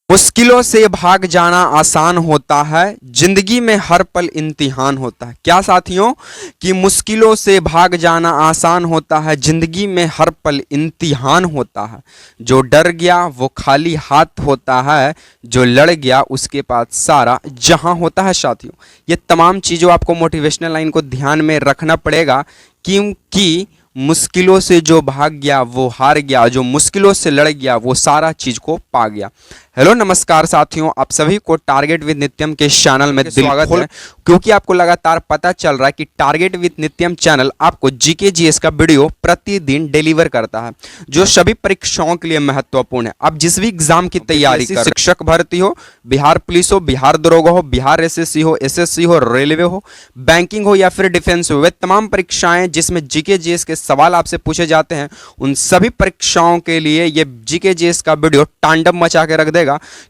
मुश्किलों से भाग जाना आसान होता है, जिंदगी में हर पल इम्तिहान होता है। क्या साथियों, कि मुश्किलों से भाग जाना आसान होता है, जिंदगी में हर पल इम्तिहान होता है। जो डर गया वो खाली हाथ होता है, जो लड़ गया उसके पास सारा जहां होता है। साथियों, ये तमाम चीज़ों आपको मोटिवेशनल लाइन को ध्यान में रखना पड़ेगा, क्योंकि मुश्किलों से जो भाग गया वो हार गया, जो मुश्किलों से लड़ गया वो सारा चीज को पा गया। हेलो नमस्कार साथियों, आप सभी को टारगेट विद नित्यम के चैनल में स्वागत है। क्योंकि आपको लगातार पता चल रहा है कि टारगेट विद नित्यम चैनल आपको जीके जीएस का वीडियो प्रतिदिन डिलीवर करता है, जो सभी परीक्षाओं के लिए महत्वपूर्ण है। आप जिस भी एग्जाम की तैयारी कर, शिक्षक भर्ती हो, बिहार पुलिस हो, बिहार दरोगा हो, बिहार एसएससी हो, एसएससी हो, रेलवे हो, बैंकिंग हो या फिर डिफेंस हो, वे तमाम परीक्षाएं जिसमें जीके जीएस के सवाल आपसे पूछे जाते हैं, उन सभी परीक्षाओं के लिए ये जीके जीएस का वीडियो तांडव मचा के रख देगा।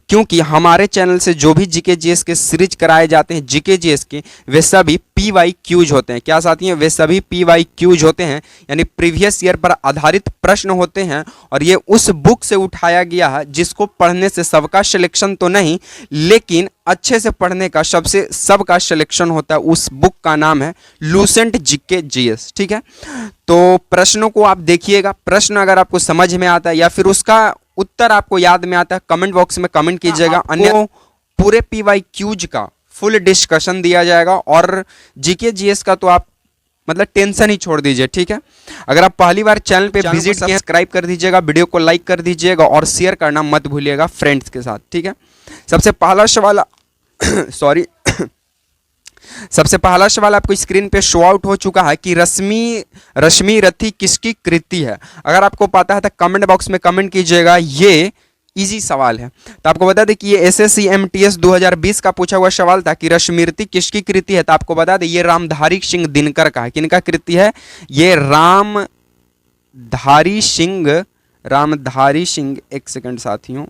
क्योंकि हमारे चैनल से जो भी जीके जीएस के सीरीज कराए जाते हैं जीके जीएस के, वे सभी PYQs होते हैं। क्या साथी हैं, वे सभी PYQs होते हैं, यानी प्रीवियस ईयर पर आधारित प्रश्न होते हैं। और ये उस बुक से उठाया गया है जिसको पढ़ने से सबका सिलेक्शन तो नहीं, लेकिन अच्छे से पढ़ने का सबका सिलेक्शन होता है। उस बुक का नाम है लूसेंट जीके जीएस। ठीक है, तो प्रश्नों को आप देखिएगा। प्रश्न अगर आपको समझ में आता है या फिर उसका उत्तर आपको याद में आता है, कमेंट बॉक्स में कमेंट कीजिएगा। अन्य पूरे PYQs का फुल डिस्कशन दिया जाएगा। और जीके जीएस का तो आप मतलब टेंशन ही छोड़ दीजिए। ठीक है, अगर आप पहली बार चैनल पे विजिट किए, सब्सक्राइब कर दीजिएगा, वीडियो को लाइक कर दीजिएगा और शेयर करना मत भूलिएगा फ्रेंड्स के साथ। ठीक है, सबसे पहला सवाल सबसे पहला सवाल आपको स्क्रीन पे शो आउट हो चुका है कि रश्मि रथी किसकी कृति है। अगर आपको पता है तो कमेंट बॉक्स में कमेंट कीजिएगा। ये इजी सवाल है। तो आपको बता दें कि ये SSC MTS 2020 का पूछा हुआ सवाल था कि रश्मिरथी किसकी कृति है। तो आपको बता दें ये रामधारी सिंह दिनकर का है। किनका कृति है? ये रामधारी सिंह, एक सेकंड साथियों,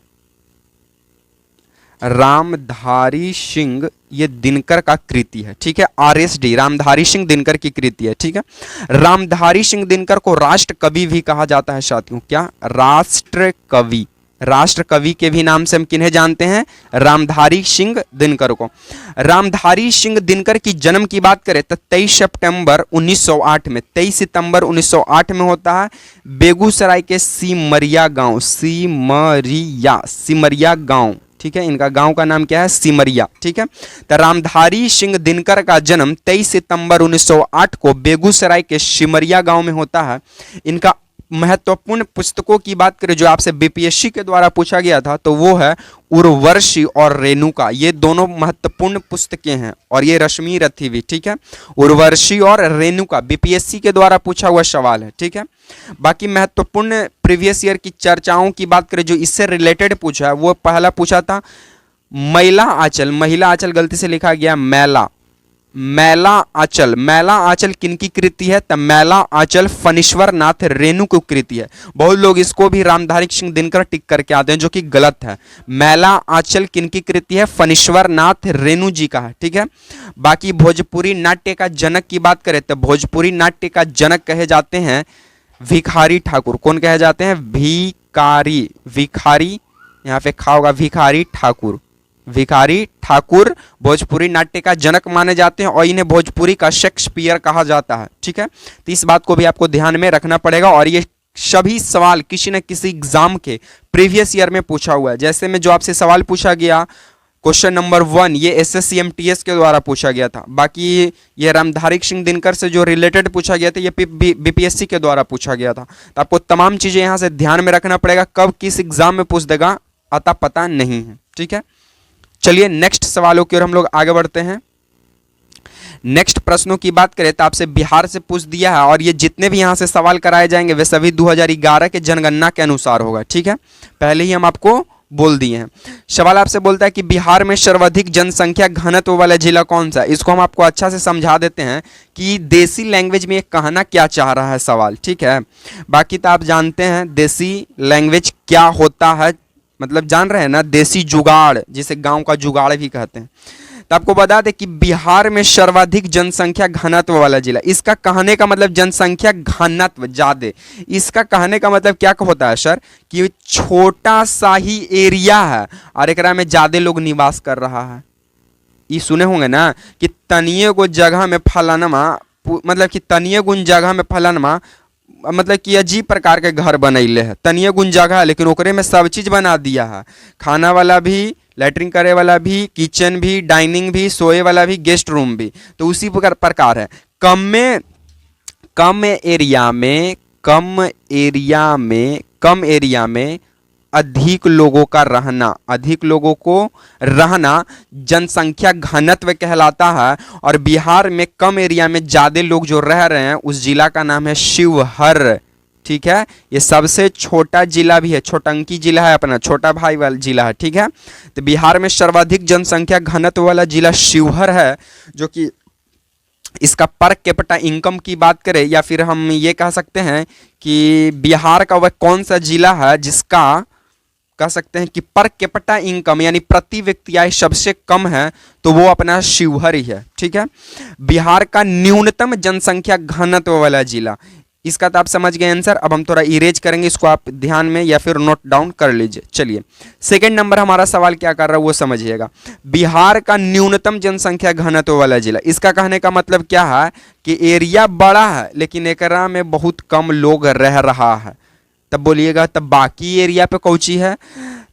रामधारी सिंह ये दिनकर का कृति है। ठीक है, RSD रामधारी सिंह दिनकर की कृति है। ठीक है, रामधारी सिंह दिनकर को राष्ट्र कवि भी कहा जाता है साथियों। क्या? राष्ट्र कवि के भी नाम से हम किन्हें जानते हैं? रामधारी सिंह दिनकर को। रामधारी सिंह दिनकर की जन्म की बात करें तो 23 सितंबर 1908 में, 23 सितंबर 1908 में होता है, बेगूसराय के सिमरिया गांव। ठीक है, इनका गांव का नाम क्या है? सिमरिया। ठीक है, तो रामधारी सिंह दिनकर का जन्म 23 सितंबर 1908 को बेगूसराय के सिमरिया गांव में होता है। इनका महत्वपूर्ण पुस्तकों की बात करें जो आपसे BPSC के द्वारा पूछा गया था, तो वो है उर्वशी और रेणुका। ये दोनों महत्वपूर्ण पुस्तकें हैं। और ये रश्मि रथी भी। ठीक है, उर्वशी और रेणुका BPSC के द्वारा पूछा हुआ सवाल है। ठीक है, बाकी महत्वपूर्ण प्रीवियस ईयर की चर्चाओं की बात करें जो इससे रिलेटेड पूछा है, वो पहला पूछा था महिला आंचल गलती से लिखा गया मैला आंचल किनकी कृति है? तो मैला आंचल फणीश्वर नाथ रेणु की कृति है। बहुत लोग इसको भी रामधारी सिंह दिनकर टिक करके आते हैं, जो कि गलत है। मैला आंचल किनकी कृति है? फणीश्वर नाथ रेणु जी का है। ठीक है, बाकी भोजपुरी नाट्य का जनक की बात करें तो भोजपुरी नाट्य का जनक कहे जाते हैं भिखारी ठाकुर। कौन कहे जाते हैं? भिखारी, यहाँ पे खा होगा, भिखारी ठाकुर भोजपुरी नाट्य का जनक माने जाते हैं और इन्हें भोजपुरी का शेक्सपियर कहा जाता है। ठीक है, तो इस बात को भी आपको ध्यान में रखना पड़ेगा। और ये सभी सवाल किसी न किसी एग्जाम के प्रीवियस ईयर में पूछा हुआ है। जैसे में जो आपसे सवाल पूछा गया क्वेश्चन नंबर 1, ये SSC MTS के द्वारा पूछा गया था। बाकी ये रामधारी सिंह दिनकर से जो रिलेटेड पूछा गया था, ये BPSC के द्वारा पूछा गया था। तो आपको तमाम चीजें यहाँ से ध्यान में रखना पड़ेगा। कब किस एग्जाम में पूछ देगा अता पता नहीं है। ठीक है, चलिए नेक्स्ट सवालों की ओर हम लोग आगे बढ़ते हैं। नेक्स्ट प्रश्नों की बात करें तो आपसे बिहार से पूछ दिया है, और ये जितने भी यहां से सवाल कराए जाएंगे वे सभी 2011 के जनगणना के अनुसार होगा। ठीक है, पहले ही हम आपको बोल दिए हैं। सवाल आपसे बोलता है कि बिहार में सर्वाधिक जनसंख्या घनत्व वाला जिला कौन सा है। इसको हम आपको अच्छा से समझा देते हैं कि देसी लैंग्वेज में ये कहना क्या चाह रहा है सवाल। ठीक है, बाकी तो आप जानते हैं देसी लैंग्वेज क्या होता है, मतलब जान रहे हैं ना, देसी जुगाड़, जिसे गांव का जुगाड़ भी कहते हैं। तो आपको बता दें कि बिहार में सर्वाधिक जनसंख्या घनत्व वाला जिला, इसका कहने का मतलब जनसंख्या घनत्व ज्यादा, इसका कहने का मतलब क्या होता है सर कि छोटा सा ही एरिया है और एकरा में ज्यादा लोग निवास कर रहा है। ये सुने होंगे ना कि तनिए गो जगह में फलानमा, मतलब कि तनिए गुन जगह में फलानमा, मतलब कि अजीब प्रकार के घर बनैले है, तनिए गुन जगह है लेकिन ओकरे में सब चीज बना दिया है, खाना वाला भी, लैट्रिन करे वाला भी, किचन भी, डाइनिंग भी, सोए वाला भी, गेस्ट रूम भी। तो उसी प्रकार है, कम एरिया में अधिक लोगों का रहना, अधिक लोगों को रहना जनसंख्या घनत्व कहलाता है। और बिहार में कम एरिया में ज्यादा लोग जो रह रहे हैं उस जिला का नाम है शिवहर। ठीक है, ये सबसे छोटा जिला भी है, छोटंकी जिला है, अपना छोटा भाई वाला जिला है। ठीक है, तो बिहार में सर्वाधिक जनसंख्या घनत्व वाला जिला शिवहर है, जो कि इसका पर कैपिटा इनकम की बात करें या फिर हम ये कह सकते हैं कि बिहार का वह कौन सा जिला है जिसका कह सकते हैं कि पर कैपिटा इनकम यानी प्रति व्यक्ति आय सबसे कम है, तो वो अपना शिवहर ही है। ठीक है, बिहार का न्यूनतम जनसंख्या घनत्व वाला जिला, इसका तो आप समझ गए आंसर। अब हम थोड़ा इरेज करेंगे, इसको आप ध्यान में या फिर नोट डाउन कर लीजिए। चलिए, सेकंड नंबर हमारा सवाल क्या कर रहा है वो समझिएगा। बिहार का न्यूनतम जनसंख्या घनत्व वाला जिला, इसका कहने का मतलब क्या है कि एरिया बड़ा है लेकिन एकरा में बहुत कम लोग रह रहा है। तब बोलिएगा तब बाकी एरिया पे कौची है,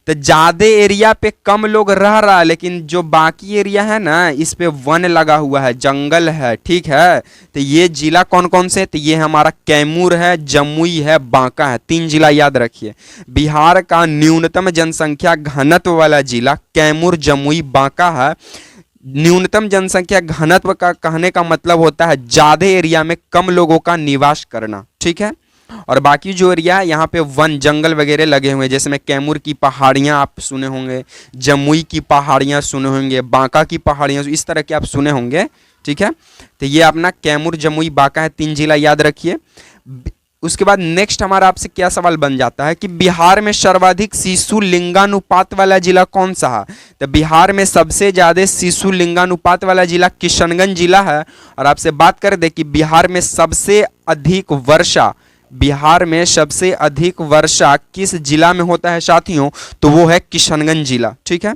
तो ज्यादा एरिया पे कम लोग रह रहा है लेकिन जो बाकी एरिया है ना इस पे वन लगा हुआ है, जंगल है। ठीक है, तो ये जिला कौन कौन से, तो ये हमारा कैमूर है, जमुई है, बांका है, 3 जिला याद रखिए। बिहार का न्यूनतम जनसंख्या घनत्व वाला जिला कैमूर, जमुई, बांका है। न्यूनतम जनसंख्या घनत्व का कहने का मतलब होता है ज्यादा एरिया में कम लोगों का निवास करना। ठीक है, और बाकी जो एरिया है यहाँ पे वन जंगल वगैरह लगे हुए हैं, जैसे में कैमूर की पहाड़ियाँ आप सुने होंगे, जमुई की पहाड़ियाँ सुने होंगे, बांका की पहाड़ियाँ, इस तरह के आप सुने होंगे। ठीक है, तो ये अपना कैमूर, जमुई, बांका है, 3 जिला याद रखिए। उसके बाद नेक्स्ट हमारा आपसे क्या सवाल बन जाता है कि बिहार में सर्वाधिक शिशु लिंगानुपात वाला जिला कौन सा है, तो बिहार में सबसे ज्यादा शिशु लिंगानुपात वाला जिला किशनगंज जिला है। और आपसे बात कर दे कि बिहार में सबसे अधिक वर्षा किस जिला में होता है साथियों, तो वो है किशनगंज जिला। ठीक है,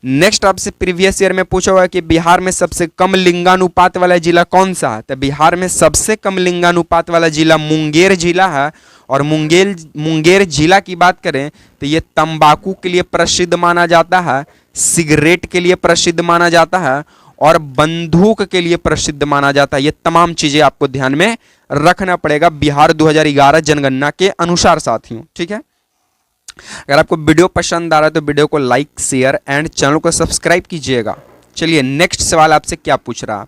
नेक्स्ट आपसे प्रीवियस ईयर में पूछा हुआ है कि बिहार में सबसे कम लिंगानुपात वाला जिला कौन सा है, तो बिहार में सबसे कम लिंगानुपात वाला जिला मुंगेर जिला है। और मुंगेर जिला की बात करें तो ये तंबाकू के लिए प्रसिद्ध माना जाता है, सिगरेट के लिए प्रसिद्ध माना जाता है और बंदूक के लिए प्रसिद्ध माना जाता है। ये तमाम चीजें आपको ध्यान में रखना पड़ेगा बिहार 2011 जनगणना के अनुसार साथियों। ठीक है, अगर आपको वीडियो पसंद आ रहा है तो वीडियो को लाइक, शेयर एंड चैनल को सब्सक्राइब कीजिएगा। चलिए, नेक्स्ट सवाल आपसे क्या पूछ रहा है।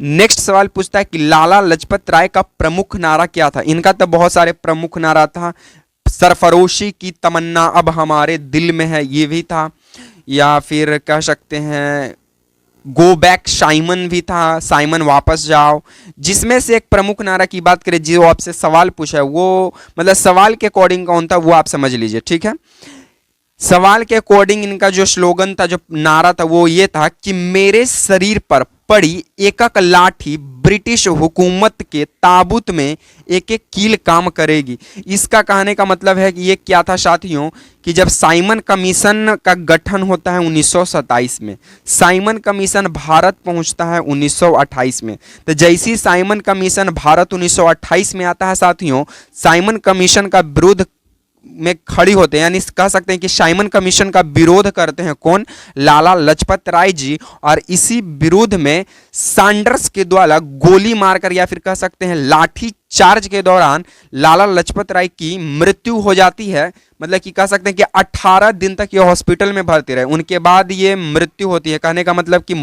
नेक्स्ट सवाल पूछता है कि लाला लाजपत राय का प्रमुख नारा क्या था। इनका तो बहुत सारे प्रमुख नारा था, सरफरोशी की तमन्ना अब हमारे दिल में है, ये भी था, या फिर कह सकते हैं गो बैक साइमन भी था, साइमन वापस जाओ। जिसमें से एक प्रमुख नारा की बात करें जो आपसे सवाल पूछा है वो मतलब सवाल के अकॉर्डिंग कौन था वो आप समझ लीजिए। ठीक है, सवाल के अकॉर्डिंग इनका जो स्लोगन था, जो नारा था वो ये था कि मेरे शरीर पर पड़ी एक एक लाठी ब्रिटिश हुकूमत के ताबूत में एक एक कील काम करेगी। इसका कहने का मतलब है कि ये क्या था साथियों कि जब साइमन कमीशन का गठन होता है 1927 में, साइमन कमीशन भारत पहुंचता है 1928 में। तो जैसी साइमन कमीशन भारत 1928 में आता है साथियों, साइमन कमीशन का विरोध में खड़ी होते हैं, यानी कह सकते हैं कि साइमन कमीशन का विरोध करते हैं कौन, लाला लाजपत राय जी। और इसी विरोध में सैंडर्स के द्वारा गोली मारकर या फिर कह सकते हैं लाठी चार्ज के दौरान लाला लाजपत राय की मृत्यु हो जाती है। मतलब कि कह सकते हैं कि 18 दिन तक ये हॉस्पिटल में भर्ती रहे, उनके बाद ये मृत्यु होती है। कहने का मतलब कि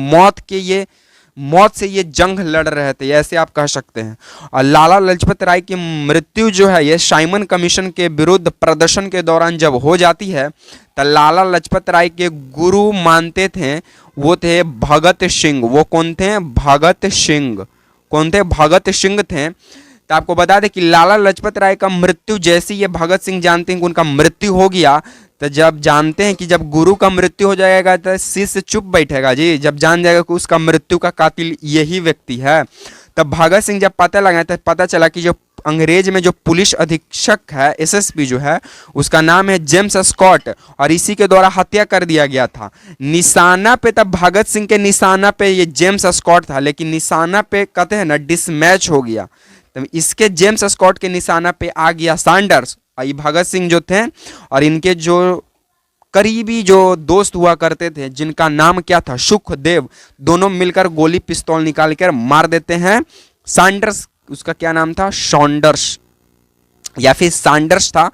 मौत से ये जंग लड़ रहे थे, ऐसे आप कह सकते हैं। और लाला लाजपत राय की मृत्यु जो है ये साइमन कमीशन के विरुद्ध प्रदर्शन के दौरान जब हो जाती है तो लाला लाजपत राय के गुरु मानते थे वो थे भगत सिंह। वो कौन थे? भगत सिंह। कौन थे? भगत सिंह थे। तो आपको बता दें कि लाला लाजपत राय का मृत्यु जैसे ये भगत सिंह जानते हैं कि उनका मृत्यु हो गया, तो जब जानते हैं कि जब गुरु का मृत्यु हो जाएगा तो शिष्य चुप बैठेगा जी। जब जान जाएगा कि उसका मृत्यु का कातिल यही व्यक्ति है, तब भगत सिंह जब पता लगाए तो पता चला कि जो अंग्रेज में जो पुलिस अधीक्षक है, एसएसपी जो है, उसका नाम है जेम्स स्कॉट, और इसी के द्वारा हत्या कर दिया गया था। निशाना पे तब भगत सिंह के निशाना पे ये जेम्स स्कॉट था, लेकिन निशाना पे कहते हैं ना डिसमैच हो गया, तब इसके जेम्स स्कॉट के निशाना पे आ गया सैंडर्स। ये भगत सिंह जो थे और इनके जो करीबी जो दोस्त हुआ करते थे, जिनका नाम क्या था, सुखदेव, दोनों मिलकर गोली पिस्तौल निकाल कर मार देते हैं सैंडर्स। उसका क्या नाम था, सॉन्डर्स या फिर सैंडर्स था।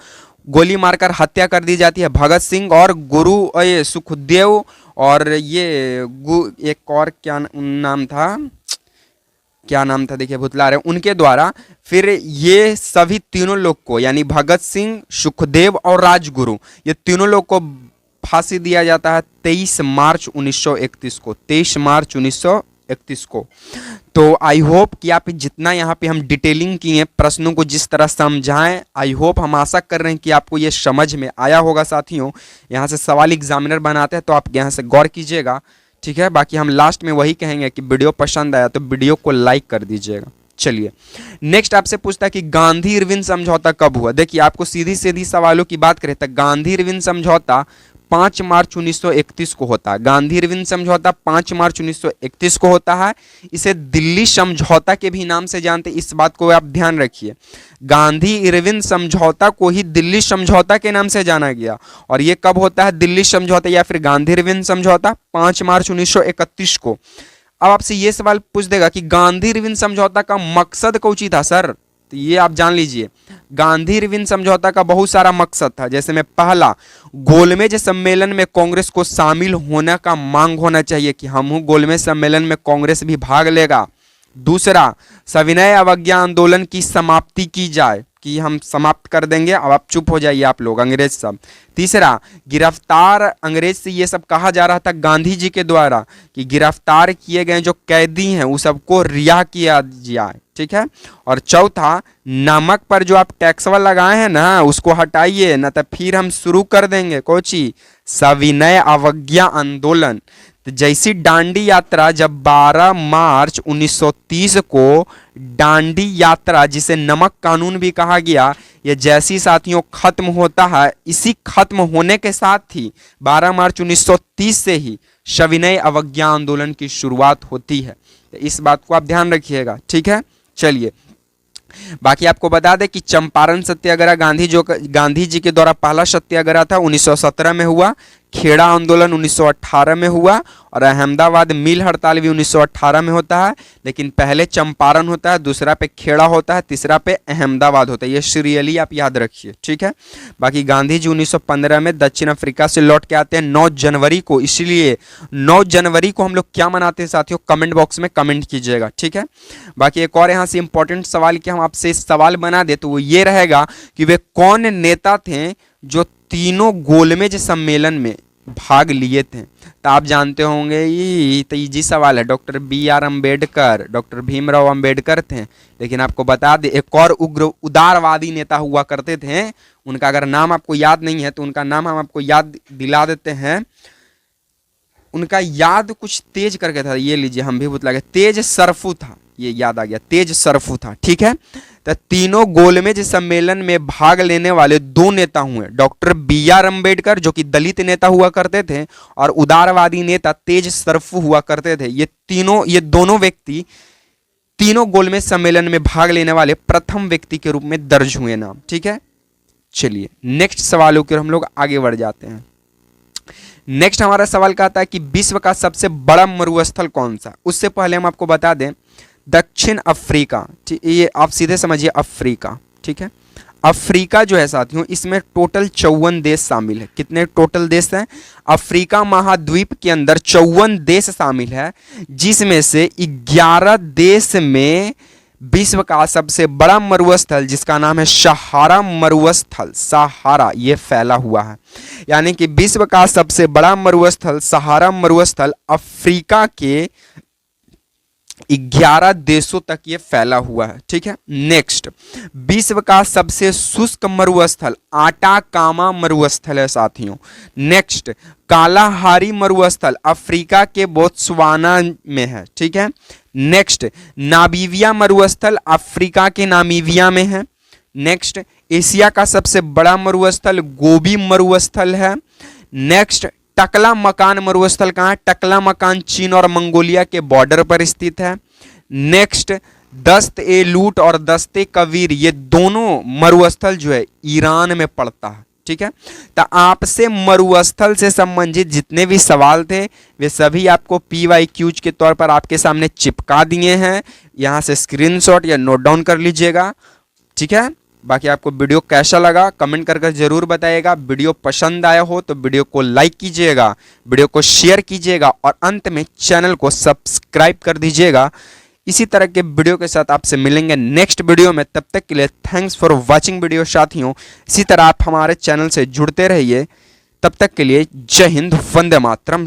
गोली मारकर हत्या कर दी जाती है भगत सिंह और गुरु ये सुखदेव और ये एक और क्या नाम था, क्या नाम था देखिए भुतला रहे, उनके द्वारा फिर ये सभी तीनों लोग को, यानी भगत सिंह, सुखदेव और राजगुरु, ये तीनों लोग को फांसी दिया जाता है 23 मार्च 1931 को, 23 मार्च 1931 को। तो आई होप कि आप जितना यहाँ पे हम डिटेलिंग किए, प्रश्नों को जिस तरह समझाएं, आई होप, हम आशा कर रहे हैं कि आपको ये समझ में आया होगा। साथियों, यहाँ से सवाल एग्जामिनर बनाते हैं तो आप यहाँ से गौर कीजिएगा, ठीक है। बाकी हम लास्ट में वही कहेंगे कि वीडियो पसंद आया तो वीडियो को लाइक कर दीजिएगा। चलिए नेक्स्ट आपसे पूछता है कि गांधी इरविन समझौता कब हुआ। देखिए आपको सीधी सीधी सवालों की बात करें तो गांधी इरविन समझौता 5 मार्च 1931 को होता है। गांधी इरविन समझौता 5 मार्च 1931 को होता है। इसे दिल्ली समझौता के भी नाम से जानते हैं, इस बात को आप ध्यान रखिए। गांधी इरविन समझौता को ही दिल्ली समझौता के नाम से जाना गया। और ये कब होता है दिल्ली समझौता या फिर गांधी इरविन समझौता? 5 मार्च 1931 को। अब आपसे ये सवाल पूछ देगा कि गांधी इरविन समझौता का मकसद कौची था सर, तो ये आप जान लीजिए। गांधी इरविन समझौता का बहुत सारा मकसद था, जैसे में पहला, गोलमेज सम्मेलन में कांग्रेस को शामिल होने का मांग होना चाहिए कि हम गोलमेज सम्मेलन में कांग्रेस भी भाग लेगा। दूसरा, सविनय अवज्ञा आंदोलन की समाप्ति की जाए कि हम समाप्त कर देंगे, अब आप चुप हो जाइए आप लोग अंग्रेज सब। तीसरा, गिरफ्तार अंग्रेज से ये सब कहा जा रहा था गांधी जी के द्वारा कि गिरफ्तार किए गए जो कैदी हैं वो सबको रिहा किया जाए, ठीक है। और चौथा, नमक पर जो आप टैक्सवा लगाए हैं ना उसको हटाइए, ना तो फिर हम शुरू कर देंगे कोची सविनय अवज्ञा आंदोलन। तो जैसी दांडी यात्रा जब 12 मार्च 1930 को दांडी यात्रा, जिसे नमक कानून भी कहा गया, ये जैसी साथियों खत्म होता है, इसी खत्म होने के साथ ही 12 मार्च 1930 से ही सविनय अवज्ञा आंदोलन की शुरुआत होती है। तो इस बात को आप ध्यान रखिएगा, ठीक है। चलिए बाकी आपको बता दें कि चंपारण सत्याग्रह गांधी जी के द्वारा पहला सत्याग्रह था 1917 में हुआ। खेड़ा आंदोलन 1918 में हुआ और अहमदाबाद मिल हड़ताल भी 1918 में होता है। लेकिन पहले चंपारण होता है, दूसरा पे खेड़ा होता है, तीसरा पे अहमदाबाद होता है। ये सीरियली आप याद रखिए, ठीक है। बाकी गांधी जी 1915 में दक्षिण अफ्रीका से लौट के आते हैं 9 जनवरी को। इसलिए 9 जनवरी को हम लोग क्या मनाते हैं साथियों, कमेंट बॉक्स में कमेंट कीजिएगा, ठीक है। बाकी एक और यहाँ से इंपॉर्टेंट सवाल कि हम आपसे सवाल बना दे तो वो ये रहेगा कि वे कौन नेता थे जो तीनों गोलमेज सम्मेलन में भाग लिए थे। तो आप जानते होंगे ये तो इजी सवाल है, doctor BR Ambedkar, doctor Bhimrao Ambedkar थे। लेकिन आपको बता दें एक और उग्र उदारवादी नेता हुआ करते थे, उनका अगर नाम आपको याद नहीं है तो उनका नाम हम आपको याद दिला देते हैं। उनका याद कुछ तेज करके था, ये लीजिए हम भी बतला गए, तेज सरफू था, ये याद आ गया, तेज सरफू था, ठीक है। तो तीनों गोलमेज सम्मेलन में भाग लेने वाले 2 नेता हुए, डॉक्टर BR अम्बेडकर जो कि दलित नेता हुआ करते थे और उदारवादी नेता तेज सरफू हुआ करते थे। ये दोनों व्यक्ति तीनों गोलमेज सम्मेलन में भाग लेने वाले प्रथम व्यक्ति के रूप में दर्ज हुए नाम, ठीक है। चलिए नेक्स्ट सवालों की हम लोग आगे बढ़ जाते हैं। नेक्स्ट हमारा सवाल कहता है कि विश्व का सबसे बड़ा मरुस्थल कौन सा। उससे पहले हम आपको बता दें दक्षिण अफ्रीका, ये आप सीधे समझिए अफ्रीका, ठीक है। अफ्रीका जो है साथियों, इसमें टोटल 54 देश शामिल है। कितने टोटल देश हैं? अफ्रीका महाद्वीप के अंदर 54 देश शामिल है, जिसमें से 11 देश में विश्व का सबसे बड़ा मरुस्थल जिसका नाम है सहारा मरुस्थल, सहारा ये फैला हुआ है। यानी कि विश्व का सबसे बड़ा मरुस्थल सहारा मरुस्थल अफ्रीका के 11 देशों तक ये फैला हुआ है। ठीक है, नेक्स्ट, विश्व का सबसे शुष्क मरुस्थल आटाकामा मरुस्थल है साथियों। नेक्स्ट, कालाहारी मरुस्थल अफ्रीका के बोत्सवाना में है। ठीक है, नेक्स्ट, नामीबिया मरुस्थल अफ्रीका के नामीबिया में है। नेक्स्ट, एशिया का सबसे बड़ा मरुस्थल गोबी मरुस्थल है। नेक्स्ट, टकला मकान मरुस्थल कहाँ है? टकला मकान चीन और मंगोलिया के बॉर्डर पर स्थित है। नेक्स्ट, दस्त ए लूट और दस्ते कबीर, ये दोनों मरुस्थल जो है ईरान में पड़ता है। ठीक है, तो आपसे मरुस्थल से संबंधित जितने भी सवाल थे वे सभी आपको PYQs के तौर पर आपके सामने चिपका दिए हैं। यहाँ से स्क्रीनशॉट या नोट डाउन कर लीजिएगा। ठीक है, बाकी आपको वीडियो कैसा लगा कमेंट कर जरूर बताइएगा। वीडियो पसंद आया हो तो वीडियो को लाइक कीजिएगा, वीडियो को शेयर कीजिएगा और अंत में चैनल को सब्सक्राइब कर दीजिएगा। इसी तरह के वीडियो के साथ आपसे मिलेंगे नेक्स्ट वीडियो में। तब तक के लिए थैंक्स फॉर वॉचिंग वीडियो साथियों। इसी तरह आप हमारे चैनल से जुड़ते रहिए। तब तक के लिए जय हिंद, वंदे मातरम।